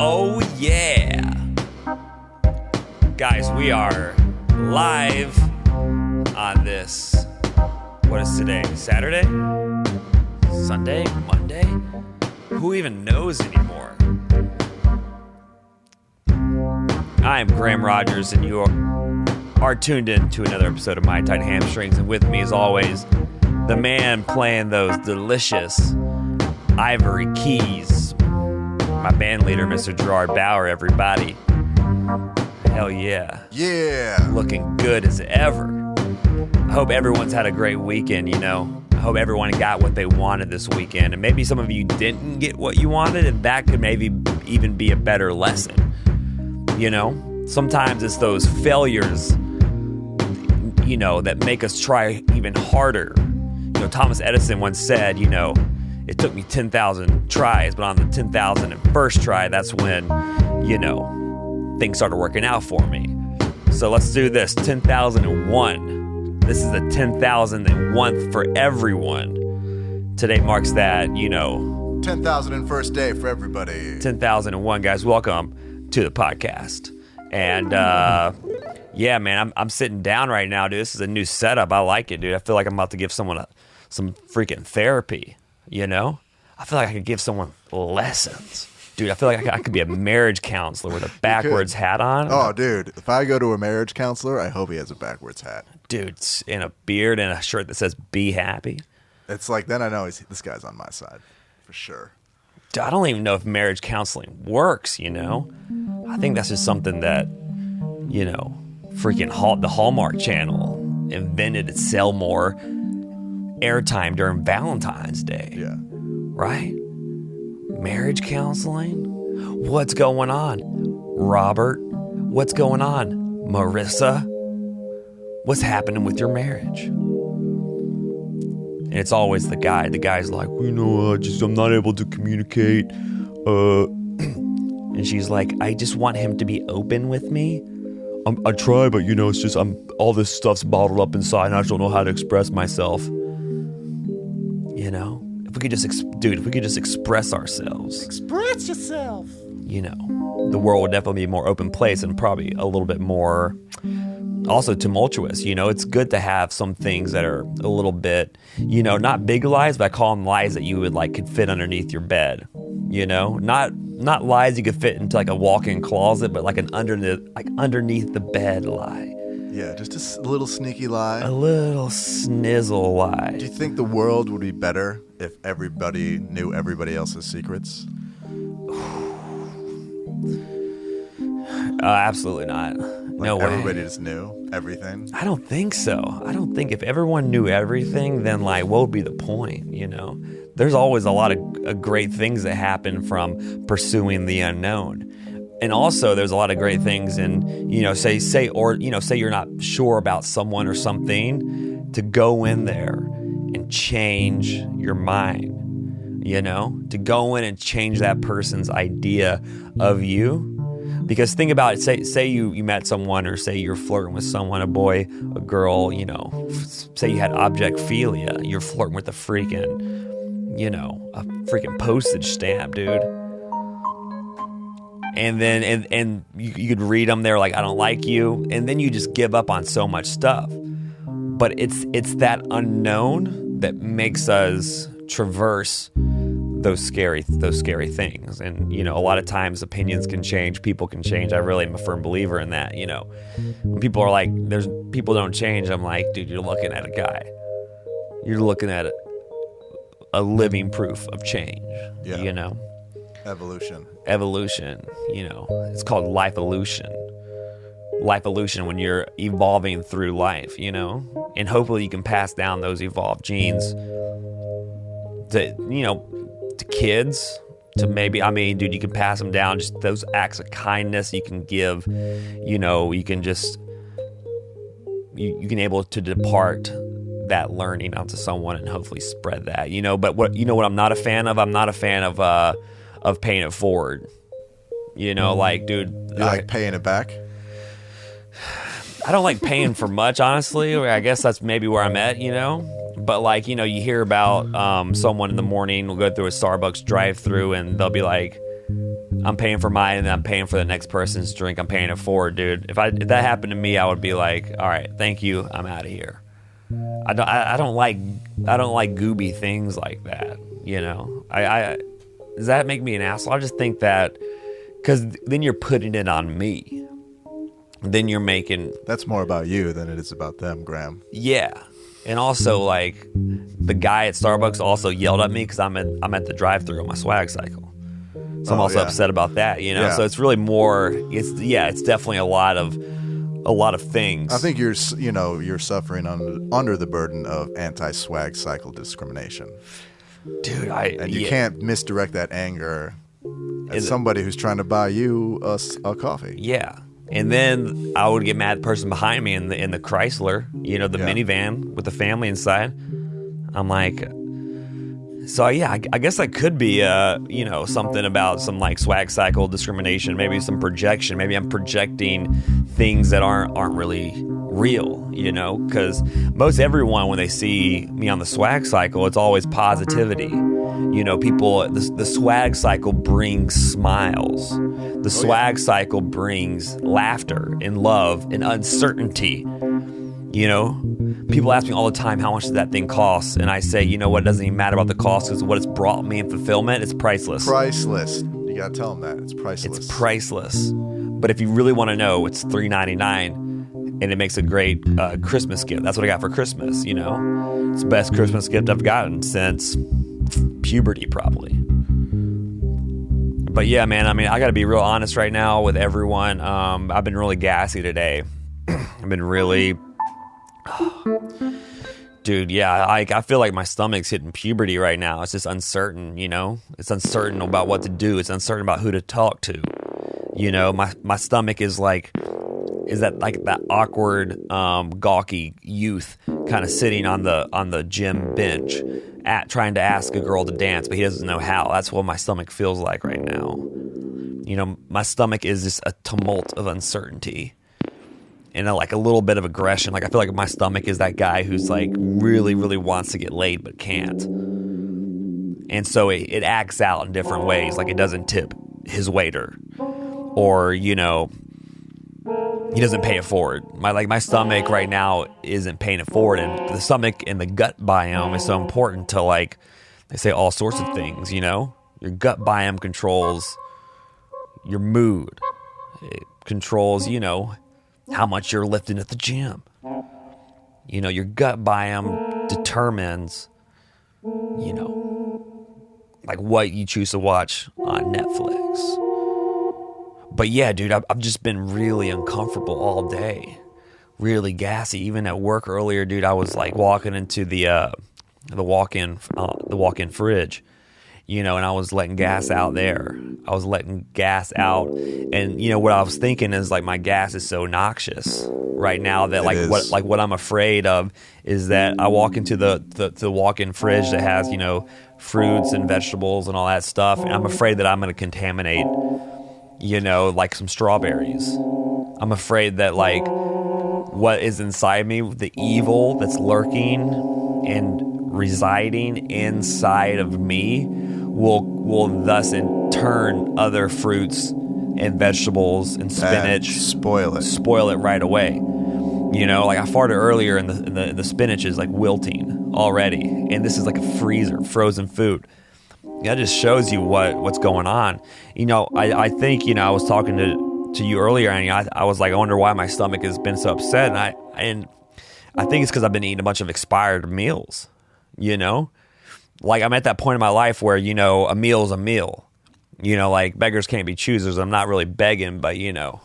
Oh yeah. Guys, we are live on this, what is today? Saturday? Sunday? Monday? Who even knows anymore? I am Graham Rogers, and you are tuned in to another episode of My Tight Hamstrings, and with me as always, the man playing those delicious ivory keys, my band leader, Mr. Gerard Bauer, everybody. Hell yeah. Yeah. Looking good as ever. I hope everyone's had a great weekend, you know. I hope everyone got what they wanted this weekend. And maybe some of you didn't get what you wanted, and that could maybe even be a better lesson. You know? Sometimes it's those failures, you know, that make us try even harder. You know, Thomas Edison once said, you know, it took me 10,000 tries, but on the 10,001st try, that's when, you know, things started working out for me. So let's do this. 10,001. This is the 10,001th for everyone. Today marks that, you know, 10,001st day for everybody. 10,001, guys. Welcome to the podcast. And yeah, man, I'm sitting down right now, dude. This is a new setup. I like it, dude. I feel like I'm about to give someone some freaking therapy. You know, I feel like I could give someone lessons. Dude, I feel like I could be a marriage counselor with a backwards hat on. Oh, dude, if I go to a marriage counselor, I hope he has a backwards hat. Dude, in a beard and a shirt that says "Be Happy." It's like, then I know this guy's on my side, for sure. Dude, I don't even know if marriage counseling works, you know? I think that's just something that, you know, freaking the Hallmark Channel invented to sell more airtime during Valentine's Day. Yeah. Right? Marriage counseling? What's going on? Robert? What's going on? Marissa? What's happening with your marriage? And it's always the guy. The guy's like, you know, I'm not able to communicate. And she's like, I just want him to be open with me. I try, but you know, it's just all this stuff's bottled up inside, and I just don't know how to express myself. You know, if we could just, express ourselves. Express yourself. You know, the world would definitely be a more open place and probably a little bit more also tumultuous. You know, it's good to have some things that are a little bit, you know, not big lies, but I call them lies that you would could fit underneath your bed. You know, not lies you could fit into like a walk-in closet, but like an underneath the bed lie. Yeah, just a little sneaky lie. A little snizzle lie. Do you think the world would be better if everybody knew everybody else's secrets? Absolutely not. No way. Everybody just knew everything? I don't think so. I don't think if everyone knew everything, then what would be the point, you know? There's always a lot of great things that happen from pursuing the unknown. And also, there's a lot of great things in, you know, say you're not sure about someone or something, to go in there and change your mind, you know, to go in and change that person's idea of you. Because think about it, say you met someone, or say you're flirting with someone, a boy, a girl, you know, say you had objectophilia, you're flirting with a freaking postage stamp, dude. And then and you could read them, they're like, I don't like you, and then you just give up on so much stuff. But it's that unknown that makes us traverse those scary things. And you know, a lot of times opinions can change, people can change. I really am a firm believer in that. You know, when people are like, people don't change, I'm like, dude, you're looking at a guy, you're looking at a living proof of change. Yeah. You know, Evolution, you know, it's called life-elution. Life-elution, when you're evolving through life, you know, and hopefully you can pass down those evolved genes to, you know, to kids, to maybe, I mean, dude, you can pass them down, just those acts of kindness you can give, you know, you can just, you can able to depart that learning onto someone and hopefully spread that, you know. But what I'm not a fan of? I'm not a fan of paying it forward. You know, like, dude, you like paying it back? I don't like paying for much, honestly. I guess that's maybe where I'm at, you know. But like, you know, you hear about someone in the morning will go through a Starbucks drive-through and they'll be like, I'm paying for mine, and then I'm paying for the next person's drink. I'm paying it forward, dude. If that happened to me, I would be like, all right, thank you, I'm out of here. I don't like gooby things like that. You know, does that make me an asshole? I just think that because then you're putting it on me. Then you're making... That's more about you than it is about them, Graham. Yeah. And also, like, the guy at Starbucks also yelled at me because I'm at the drive-thru on my swag cycle. So I'm also upset about that, you know? Yeah. So it's really more... It's definitely a lot of things. I think you're suffering under the burden of anti-swag cycle discrimination. Dude, and you can't misdirect that anger at somebody who's trying to buy you a coffee. Yeah. And then I would get mad at the person behind me in the Chrysler, you know, the minivan with the family inside. I'm like, so yeah, I guess that could be, something about some like swag cycle discrimination, maybe some projection. Maybe I'm projecting things that aren't really real, you know, because most everyone, when they see me on the swag cycle, it's always positivity. You know, people, the swag cycle brings smiles. The swag cycle brings laughter and love and uncertainty. You know, people ask me all the time, how much does that thing cost? And I say, you know what, it doesn't even matter about the cost, because what it's brought me in fulfillment, it's priceless. Priceless. You got to tell them that. It's priceless. It's priceless. But if you really want to know, it's $3.99. And it makes a great Christmas gift. That's what I got for Christmas, you know. It's the best Christmas gift I've gotten since puberty, probably. But yeah, man, I mean, I got to be real honest right now with everyone. I've been really gassy today. I've been really... Dude, yeah, I feel like my stomach's hitting puberty right now. It's just uncertain, you know? It's uncertain about what to do. It's uncertain about who to talk to. You know, my stomach is that awkward, gawky youth kind of sitting on the gym bench trying to ask a girl to dance, but he doesn't know how. That's what my stomach feels like right now. You know, my stomach is just a tumult of uncertainty and a little bit of aggression. Like, I feel like my stomach is that guy who's like really, really wants to get laid but can't. And so it acts out in different ways. Like, it doesn't tip his waiter, or, you know, he doesn't pay it forward. My stomach right now isn't paying it forward, and the stomach and the gut biome is so important to, like, they say all sorts of things, you know? Your gut biome controls your mood. It controls, you know, how much you're lifting at the gym. You know, your gut biome determines, you know, like what you choose to watch on Netflix. But yeah, dude, I've just been really uncomfortable all day, really gassy. Even at work earlier, dude, I was like walking into the walk-in fridge, you know, and I was letting gas out there. I was letting gas out, and you know what I was thinking is, like, my gas is so noxious right now that what I'm afraid of is that I walk into the walk-in fridge that has, you know, fruits and vegetables and all that stuff, and I'm afraid that I'm going to contaminate, you know, like some strawberries. I'm afraid that, like, what is inside me, the evil that's lurking and residing inside of me, will thus in turn other fruits and vegetables and spinach spoil it right away. You know, like I farted earlier and the spinach is like wilting already, and this is like a freezer, frozen food. That just shows you what's going on. You know, I think, you know, I was talking to you earlier, and I was like, I wonder why my stomach has been so upset, and I think it's because I've been eating a bunch of expired meals. You know, like I'm at that point in my life where, you know, a meal is a meal. You know, like beggars can't be choosers. I'm not really begging, but, you know,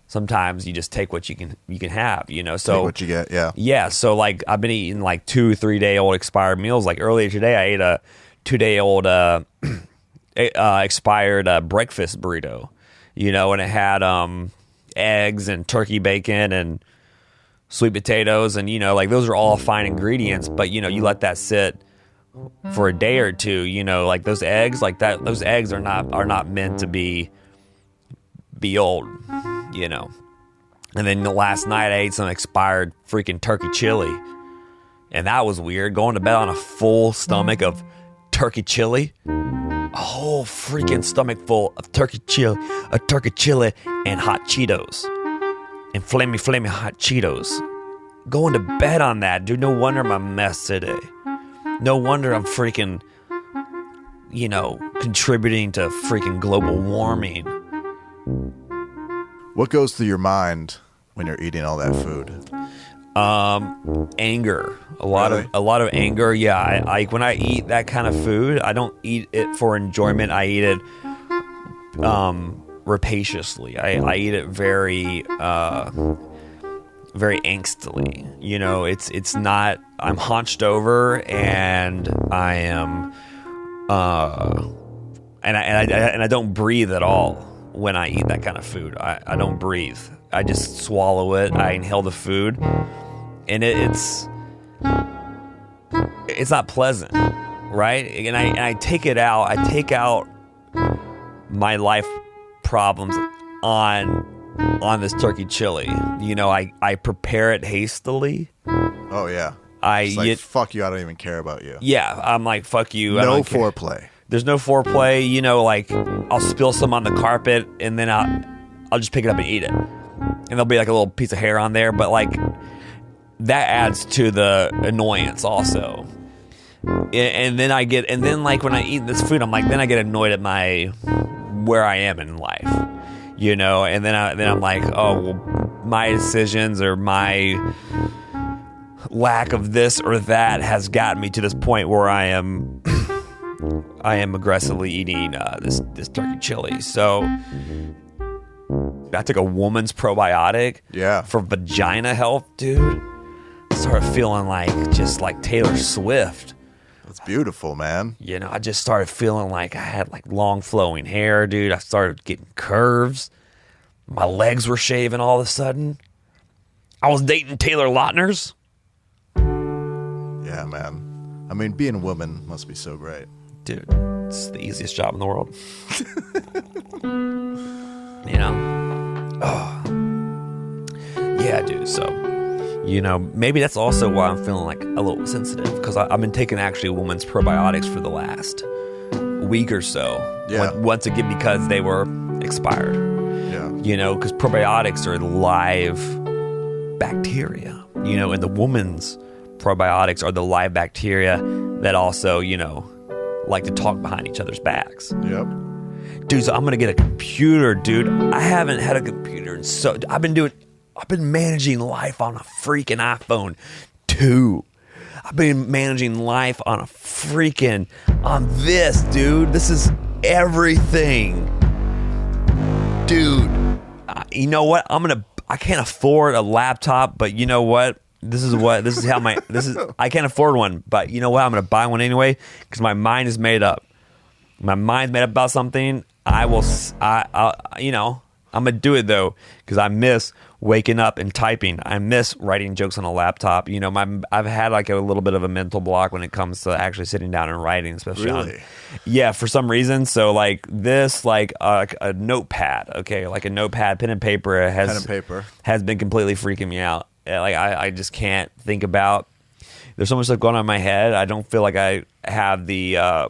sometimes you just take what you can have. You know, so take what you get, yeah. Yeah, so like I've been eating like 2-3 day old expired meals. Like earlier today, I ate a 2-day-old expired breakfast burrito, you know, and it had eggs and turkey bacon and sweet potatoes, and, you know, like those are all fine ingredients, but, you know, you let that sit for a day or two, you know, like those eggs are not meant to be old, you know. And then the last night I ate some expired freaking turkey chili, and that was weird, going to bed on a full stomach of turkey chili, a whole freaking stomach full of turkey chili, and hot Cheetos, and flammy hot Cheetos. Going to bed on that, dude. No wonder I'm a mess today. No wonder I'm freaking, contributing to freaking global warming. What goes through your mind when you're eating all that food? Anger. A lot of anger. Yeah, I when I eat that kind of food, I don't eat it for enjoyment. I eat it rapaciously. I eat it very very angstily. It's not. I'm hunched over and I am and I don't breathe at all when I eat that kind of food. I don't breathe. I just swallow it. I inhale the food, and it's not pleasant, right? And I take it out. I take out my life problems on this turkey chili. I prepare it hastily. Oh yeah. Fuck you. I don't even care about you. Yeah, I'm like, fuck you. No foreplay. There's no foreplay. I'll spill some on the carpet and then I'll just pick it up and eat it. And there'll be like a little piece of hair on there, but that adds to the annoyance also. And then when I eat this food, then I get annoyed at where I am in life, and then I'm like, oh, well, my decisions or my lack of this or that has gotten me to this point where I am aggressively eating this turkey chili. So I took a woman's probiotic for vagina health, dude. I started feeling just like Taylor Swift. That's beautiful, man. I just started feeling like I had long flowing hair, dude. I started getting curves. My legs were shaving all of a sudden. I was dating Taylor Lautner's. Yeah, man. I mean, being a woman must be so great. Dude, it's the easiest job in the world. Yeah, dude. So, maybe that's also why I'm feeling a little sensitive, because I've been taking actually women's probiotics for the last week or so. Yeah. Once again, because they were expired. Yeah. Because probiotics are live bacteria. And the women's probiotics are the live bacteria that also, like to talk behind each other's backs. Yep. Dude, so I'm gonna get a computer, dude. I haven't had a computer in I've been managing life on a freaking iPhone 2. I've been managing life on this, dude. This is everything. Dude, you know what? I can't afford a laptop, but you know what? I can't afford one, but you know what? I'm going to buy one anyway because my mind is made up. My mind's made up about something. I'm going to do it though because I miss waking up and typing. I miss writing jokes on a laptop. I've had a little bit of a mental block when it comes to actually sitting down and writing, especially for some reason. So a notepad, okay, like a notepad, pen and paper has been completely freaking me out. I just can't think about. There's so much stuff going on in my head. I don't feel like I have I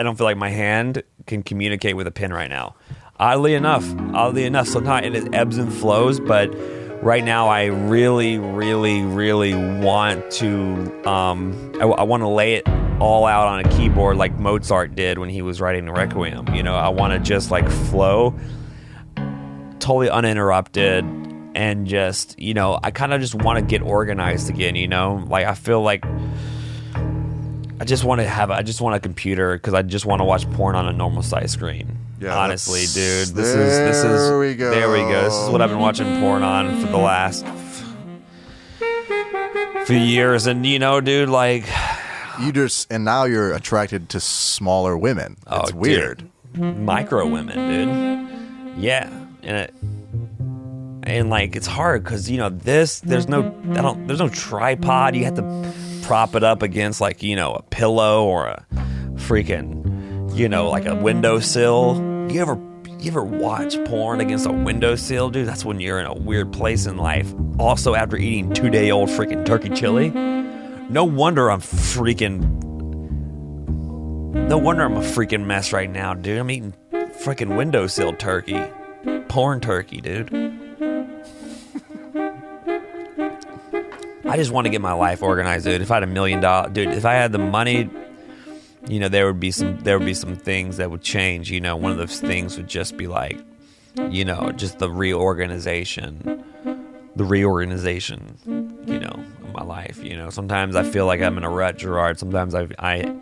don't feel like my hand can communicate with a pen right now. Oddly enough, sometimes it ebbs and flows, but right now I really, really, really want to. I want to lay it all out on a keyboard like Mozart did when he was writing the Requiem. I want to just flow, totally uninterrupted. And just, I kind of just want to get organized again, I feel like I just want a computer because I just want to watch porn on a normal size screen. Yeah, honestly, dude. There we go. This is what I've been watching porn on for the last few years. And, dude, and now you're attracted to smaller women. It's weird. Dude. Micro women, dude. Yeah. And it's hard because there's no tripod. You have to prop it up against a pillow or a freaking a windowsill. You ever watch porn against a windowsill, dude? That's when you're in a weird place in life. Also, after eating 2-day-old freaking turkey chili, no wonder I'm freaking No wonder I'm a freaking mess right now, dude. I'm eating freaking windowsill turkey. Porn turkey, dude. I just want to get my life organized, dude. If I had $1 million, dude, if I had the money, you know, there would be some things that would change. You know, one of those things would just be like, you know, just the reorganization, you know, of my life. You know, sometimes I feel like I'm in a rut, Gerard. Sometimes I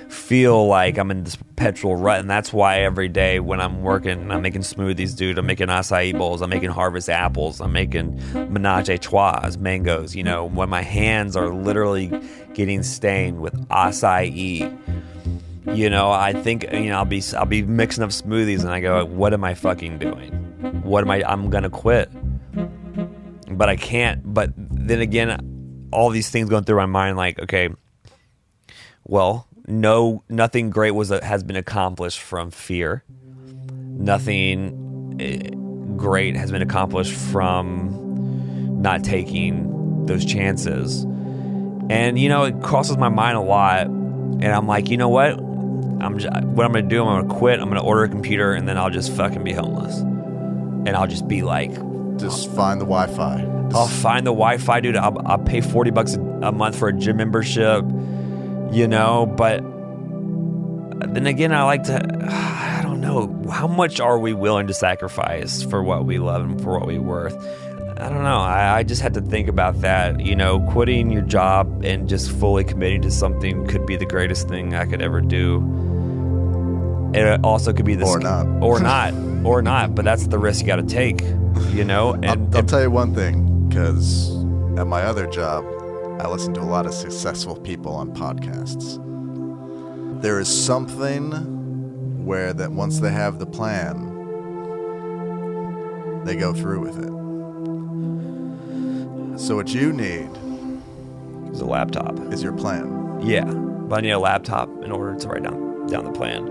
feel like I'm in this perpetual rut, and that's why every day when I'm working, I'm making smoothies, dude. I'm making acai bowls. I'm making harvest apples. I'm making menage a trois, mangoes. You know, when my hands are literally getting stained with acai. You know, I think, you know, I'll be mixing up smoothies, and I go, what am I fucking doing? I'm gonna quit. But I can't. But then again, all these things going through my mind, like, okay, well, nothing great has been accomplished from fear. Nothing great has been accomplished from not taking those chances. And, you know, it crosses my mind a lot. And I'm like, you know what? What I'm going to do, I'm going to quit. I'm going to order a computer, and then I'll just fucking be homeless. And I'll just be like... Just find the Wi-Fi. I'll find the Wi-Fi, dude. I'll pay $40 a month for a gym membership, you know. But then again, I don't know. How much are we willing to sacrifice for what we love and for what we're worth? I don't know. I just had to think about that. You know, quitting your job and just fully committing to something could be the greatest thing I could ever do. It also could be or not. But that's the risk you got to take. You know. And I'll tell you one thing, because at my other job, I listen to a lot of successful people on podcasts. There is something where that once they have the plan, they go through with it. So what you need is a laptop. Is your plan. Yeah, but I need a laptop in order to write down the plan.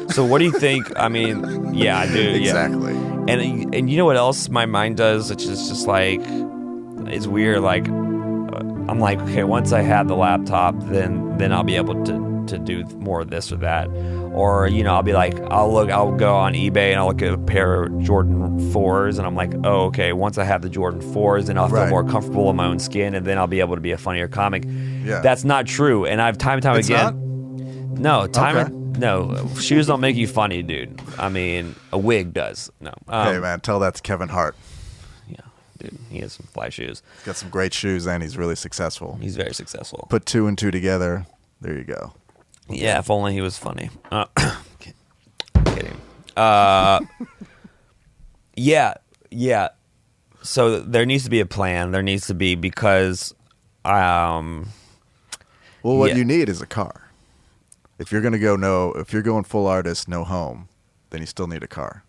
So what do you think? I mean, yeah, I do. Exactly. Yeah. And you know what else my mind does? It's just like, it's weird. Like, I'm like, okay, once I have the laptop, then I'll be able to do more of this or that. Or, you know, I'll be like, I'll go on eBay and I'll look at a pair of Jordan 4s, and I'm like, oh, okay, once I have the Jordan 4s, then I'll feel more comfortable in my own skin, and then I'll be able to be a funnier comic. Yeah. That's not true. And I've time and time again. Not? No, shoes don't make you funny, dude. I mean, a wig does. No. Hey, man, tell that to Kevin Hart. Yeah, dude, he has some fly shoes. He's got some great shoes, and he's really successful. He's very successful. Put 2 and 2 together. There you go. Yeah, if only he was funny. Kidding. Yeah. So there needs to be a plan. There needs to be, because well, what you need is a car. If you're going full artist, no home, then you still need a car.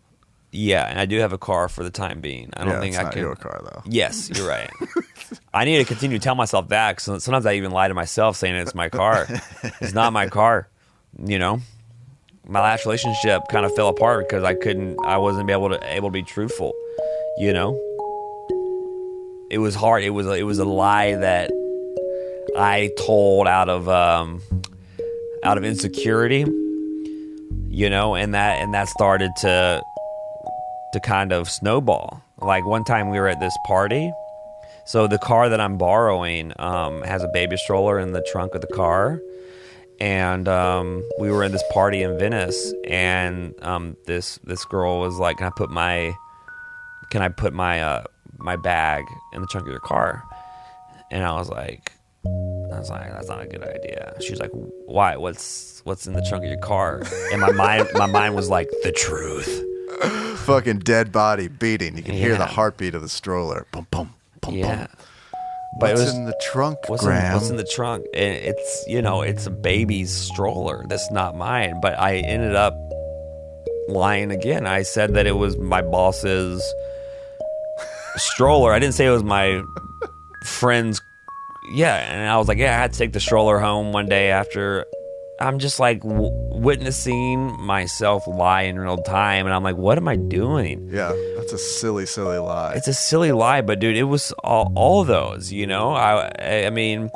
Yeah, and I do have a car for the time being. I don't think I can. It's not your car, though. Yes, you're right. I need to continue to tell myself that, because sometimes I even lie to myself saying it's my car. It's not my car. You know, my last relationship kind of fell apart because I wasn't able to be truthful. You know, it was hard. It was a lie that I told out of insecurity. You know, and that started to kind of snowball. Like one time we were at this party. So the car that I'm borrowing has a baby stroller in the trunk of the car, and we were in this party in Venice, and this girl was like, "Can I put my bag in the trunk of your car?" And I was like, "That's not a good idea." She's like, "Why? What's in the trunk of your car?" And my mind was like, "The truth." Fucking dead body beating. You can hear the heartbeat of the stroller. Boom, boom. Yeah, but what's in the trunk, Graham? What's in the trunk? It's, you know, it's a baby's stroller. That's not mine. But I ended up lying again. I said that it was my boss's stroller. I didn't say it was my friend's. Yeah, and I was like, I had to take the stroller home one day after. I'm just like witnessing myself lie in real time, and I'm like, what am I doing? Yeah, that's a silly, silly lie. It's a silly lie, but dude, it was all those, you know? I mean,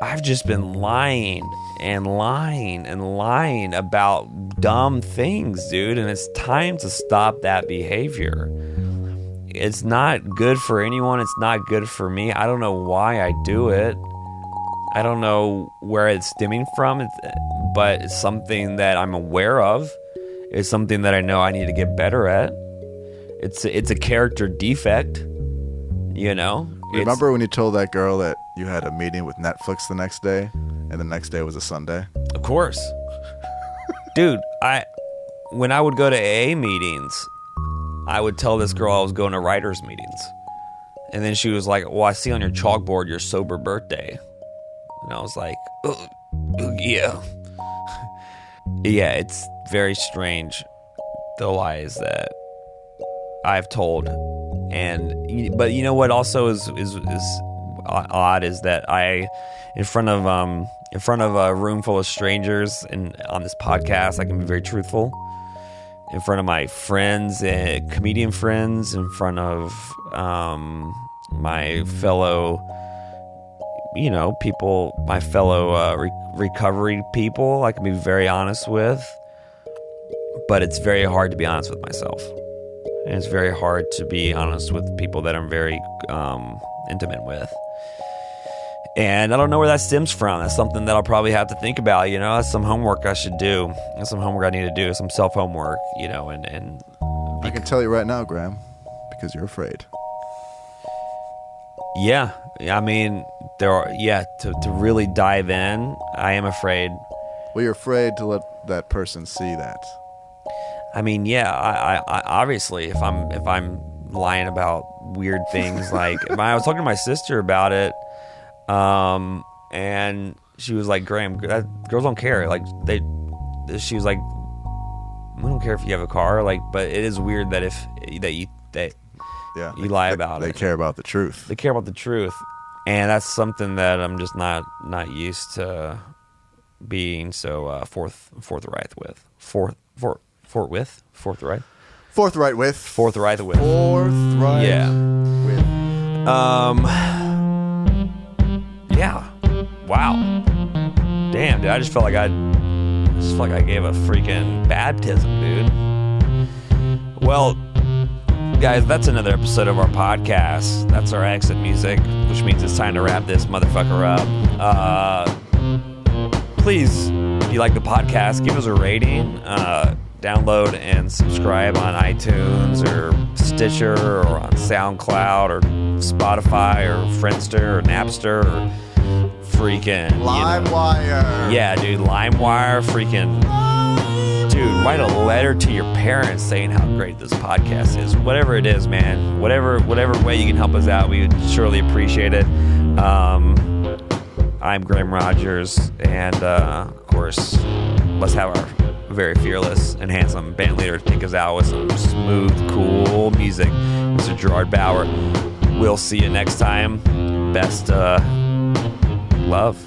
I've just been lying and lying and lying about dumb things, dude, and it's time to stop that behavior. It's not good for anyone. It's not good for me. I don't know why I do it. I don't know where it's stemming from, but it's something that I'm aware of. It's something that I know I need to get better at. It's a character defect, you know? Remember when you told that girl that you had a meeting with Netflix the next day, and the next day was a Sunday? Of course. Dude, when I would go to AA meetings, I would tell this girl I was going to writers' meetings. And then she was like, well, I see on your chalkboard your sober birthday. And I was like, yeah. Yeah, it's very strange, the lies that I've told. But you know what also is odd is that in front of a room full of strangers and on this podcast, I can be very truthful. In front of my friends, comedian friends, in front of my fellow, people, my fellow recovery people, I can be very honest with. But it's very hard to be honest with myself. And it's very hard to be honest with people that I'm very intimate with. And I don't know where that stems from. That's something that I'll probably have to think about, That's some homework I should do. That's some homework I need to do, some self-homework, and I can tell you right now, Graham, because you're afraid. Yeah. I mean, to really dive in, I am afraid. Well, you're afraid to let that person see that. I mean, yeah, I obviously, if I'm lying about weird things, like I was talking to my sister about it, and she was like, Graham, girls don't care. Like she was like, we don't care if you have a car, but it is weird that you lie about it. They care about the truth. They care about the truth, and that's something that I'm just not used to being so forthright with. Forthright with. Yeah. Yeah. Wow. Damn, dude. I just felt like I gave a freaking baptism, dude. Well, guys, that's another episode of our podcast. That's our exit music, which means it's time to wrap this motherfucker up. Please, if you like the podcast, give us a rating. Download and subscribe on iTunes or Stitcher or on SoundCloud or Spotify or Friendster or Napster or freaking LimeWire. Yeah, dude, LimeWire. Freaking dude, write a letter to your parents saying how great this podcast is. Whatever it is, man. Whatever way you can help us out, we would surely appreciate it. I'm Graham Rogers, and of course, let's have our very fearless and handsome band leader take us out with some smooth, cool music. Mr. Gerard Bauer. We'll see you next time. Best love.